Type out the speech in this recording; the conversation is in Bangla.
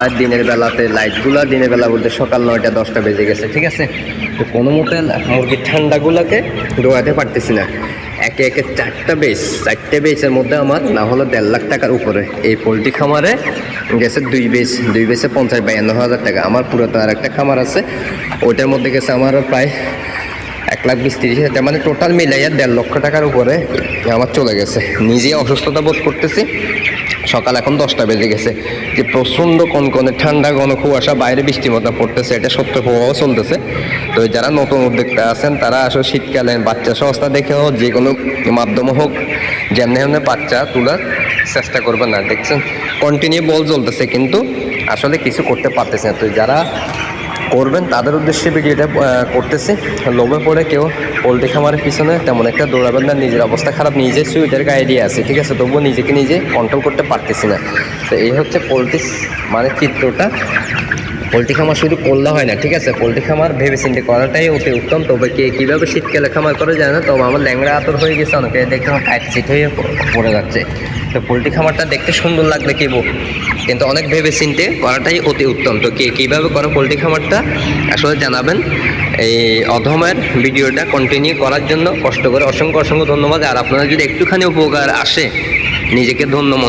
আর দিনের বেলাতে লাইটগুলো দিনের বেলা বলতে সকাল 9টা 10টা বেজে গেছে, ঠিক আছে। তো কোনো মতে মুরগির ঠান্ডাগুলোকে দোয়াতে পারতেছি না। একে একে চারটে বেচের মধ্যে আমার না হলো 1.5 লাখ টাকার উপরে এই পোলট্রি খামারে গেছে। দুই বেচে 50-52 হাজার টাকা। আমার পুরাতন আর একটা খামার আছে, ওইটার মধ্যে গেছে আমার প্রায় 1,20,30,000, মানে টোটাল মিলাইয়া 1.5 লক্ষ টাকার উপরে আমার চলে গেছে। নিজে অসুস্থতা বোধ করতেছি। সকাল এখন 10টা বেজে গেছে, যে প্রচণ্ড কনকনে ঠান্ডা, ঘন কুয়াশা, বাইরে বৃষ্টির মতো পড়তেছে, এটা সত্য প্রভাব চলতেছে। তো যারা নতুন উদ্যোক্তা আছেন তারা আসলে শীতকালে বাচ্চা সংস্থা দেখে হোক, যে কোনো মাধ্যমে হোক, যেমনি যেমনি বাচ্চা তোলার চেষ্টা করবেন না। দেখছেন কন্টিনিউ বল চলতেছে, কিন্তু আসলে কিছু করতে পারতেছে না। তো যারা করবেন তাদের উদ্দেশ্যে ভিডিওটা করতেছি। লোভে পড়ে কেউ পোলট্রি খামারের পিছনে তেমন একটা দৌড়াবেন না। নিজের অবস্থা খারাপ, নিজে সুইটার গায়ে দিয়ে আছে, ঠিক আছে, তবুও নিজেকে নিজে কন্ট্রোল করতে পারতেছি না। তো এই হচ্ছে পোলট্রি মানে চিত্রটা। পোলট্রি খামার শুধু করলে হয় না, ঠিক আছে, পোলট্রি খামার ভেবে চিন্তে করাটাই অতি উত্তম। তবে কে কীভাবে শীতকালে খামার করে যায় না, তবে আমার ল্যাংড়া আতর হয়ে গেছে, অনেকে দেখতে আমার কাঠ চিট হয়ে পড়ে যাচ্ছে। তো পোলট্রি খামারটা দেখতে সুন্দর লাগলে কিন্তু অনেক ভেবে চিন্তে করাটাই অতি উত্তম। তো কে কীভাবে করো পোলট্রি খামারটা আসলে জানাবেন। এই অধমের ভিডিওটা কন্টিনিউ করার জন্য কষ্ট করে অসংখ্য ধন্যবাদ। আর আপনারা যদি একটুখানি উপকার আসে, নিজেকে ধন্য মনে